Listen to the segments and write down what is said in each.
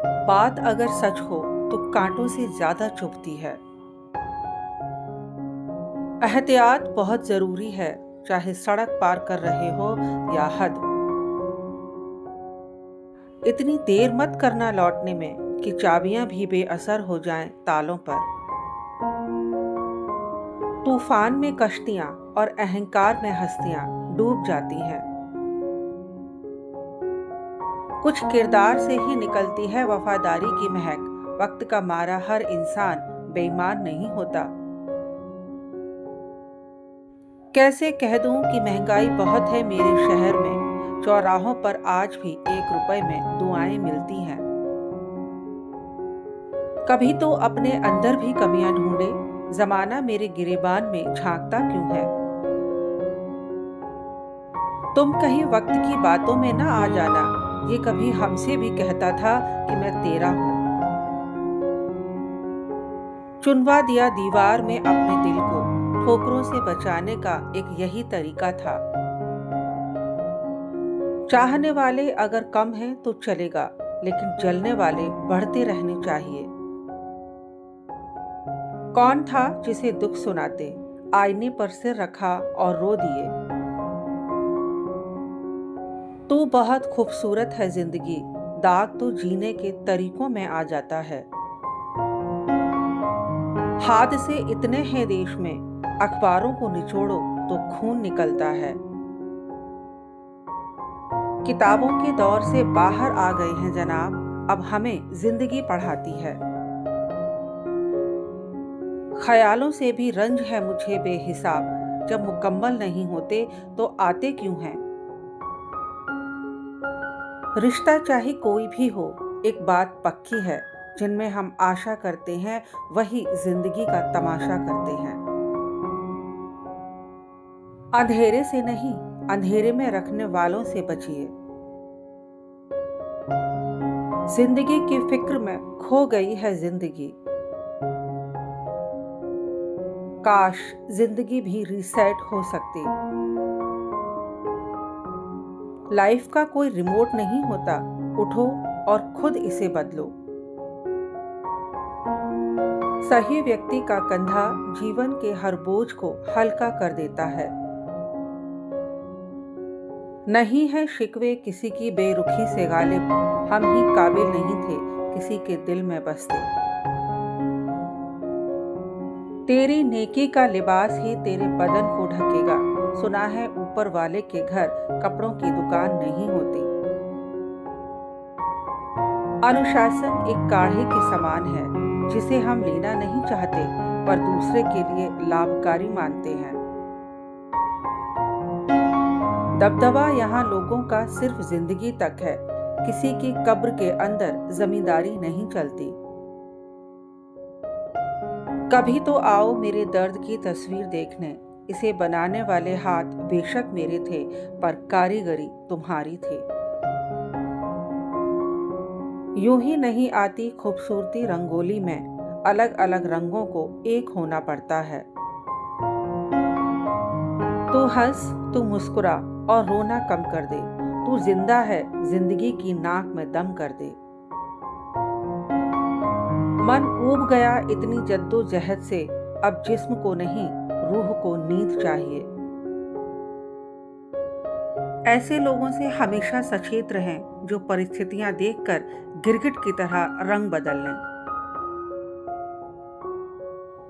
बात अगर सच हो तो कांटों से ज्यादा चुभती है। एहतियात बहुत जरूरी है, चाहे सड़क पार कर रहे हो या हद। इतनी देर मत करना लौटने में कि चाबियां भी बेअसर हो जाएं तालों पर। तूफान में कश्तियां और अहंकार में हस्तियां डूब जाती हैं। कुछ किरदार से ही निकलती है वफादारी की महक। वक्त का मारा हर इंसान बेईमान नहीं होता। कैसे कह दूं कि महंगाई बहुत है मेरे शहर में, चौराहों पर आज भी 1 रुपए में दुआएं मिलती हैं। कभी तो अपने अंदर भी कमियां ढूंढे, जमाना मेरे गिरेबान में झांकता क्यों है। तुम कहीं वक्त की बातों में ना आ जाना, ये कभी हमसे भी कहता था कि मैं तेरा हूं। चुनवा दिया दीवार में अपने दिल को, ठोकरों से बचाने का एक यही तरीका था। चाहने वाले अगर कम हैं तो चलेगा, लेकिन जलने वाले बढ़ते रहने चाहिए। कौन था जिसे दुख सुनाते, आईने पर सिर रखा और रो दिए। तू बहुत खूबसूरत है जिंदगी, दाग तो जीने के तरीकों में आ जाता है। हादसे इतने हैं देश में, अखबारों को निचोड़ो तो खून निकलता है। किताबों के दौर से बाहर आ गए हैं जनाब, अब हमें जिंदगी पढ़ाती है। ख्यालों से भी रंज है मुझे बेहिसाब, जब मुकम्मल नहीं होते तो आते क्यों हैं। रिश्ता चाहे कोई भी हो, एक बात पक्की है, जिनमें हम आशा करते हैं वही जिंदगी का तमाशा करते हैं। अंधेरे से नहीं, अंधेरे में रखने वालों से बचिए। जिंदगी की फिक्र में खो गई है जिंदगी। काश जिंदगी भी रीसेट हो सकती। लाइफ का कोई रिमोट नहीं होता, उठो और खुद इसे बदलो। सही व्यक्ति का कंधा जीवन के हर बोझ को हल्का कर देता है। नहीं है शिकवे किसी की बेरुखी से गालिब, हम ही काबिल नहीं थे किसी के दिल में बसते। तेरी नेकी का लिबास ही तेरे बदन को ढकेगा, सुना है ऊपर वाले के घर कपड़ों की दुकान नहीं होती। अनुशासन एक काढ़े के समान है, जिसे हम लेना नहीं चाहते पर दूसरे के लिए लाभकारी मानते हैं। दबदबा यहाँ लोगों का सिर्फ जिंदगी तक है, किसी की कब्र के अंदर जमींदारी नहीं चलती। कभी तो आओ मेरे दर्द की तस्वीर देखने, इसे बनाने वाले हाथ बेशक मेरे थे पर कारीगरी तुम्हारी थी। यूं ही नहीं आती खूबसूरती रंगोली में, अलग अलग रंगों को एक होना पड़ता है। तू हंस, तू मुस्कुरा और रोना कम कर दे, तू जिंदा है जिंदगी की नाक में दम कर दे। मन ऊब गया इतनी जद्दोजहद से, अब जिस्म को नहीं रूह को नींद चाहिए। ऐसे लोगों से हमेशा सचेत रहें जो परिस्थितियां देखकर गिरगिट की तरह रंग बदल लें।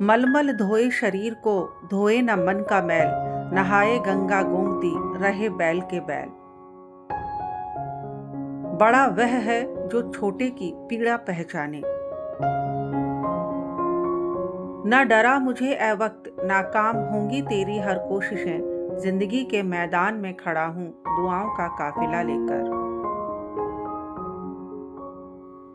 मलमल धोए शरीर को, धोए न मन का मैल, नहाए गंगा गोमती रहे बैल के बैल। बड़ा वह है जो छोटे की पीड़ा पहचाने। न डरा मुझे ए वक्त, नाकाम होंगी तेरी हर कोशिशें, जिंदगी के मैदान में खड़ा हूं दुआओं का काफिला लेकर।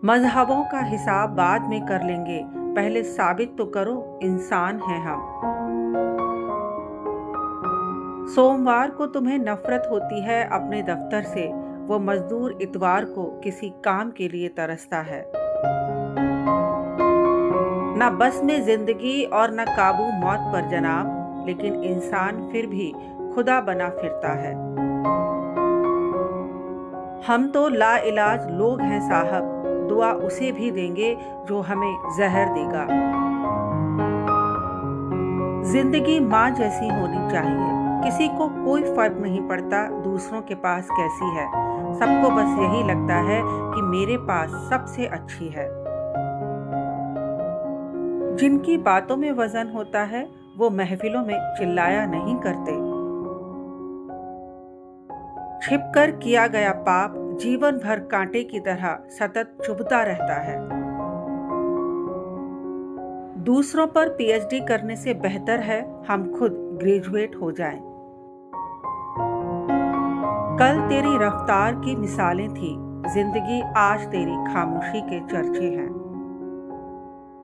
मजहबों का हिसाब बाद में कर लेंगे, पहले साबित तो करो इंसान हैं हम। सोमवार को तुम्हें नफरत होती है अपने दफ्तर से, वो मजदूर इतवार को किसी काम के लिए तरसता है। न बस में जिंदगी और न काबू मौत पर जनाब, लेकिन इंसान फिर भी खुदा बना फिरता है। हम तो लाइलाज लोग हैं साहब, दुआ उसे भी देंगे जो हमें जहर देगा। जिंदगी माँ जैसी होनी चाहिए। किसी को कोई फर्क नहीं पड़ता दूसरों के पास कैसी है। सबको बस यही लगता है कि मेरे पास सबसे अच्छी है। जिनकी बातों में वजन होता है वो महफिलों में चिल्लाया नहीं करते। छिपकर किया गया पाप जीवन भर कांटे की तरह सतत चुभता रहता है। दूसरों पर पीएचडी करने से बेहतर है हम खुद ग्रेजुएट हो जाएं। कल तेरी रफ्तार की मिसालें थी, जिंदगी आज तेरी खामोशी के चर्चे हैं।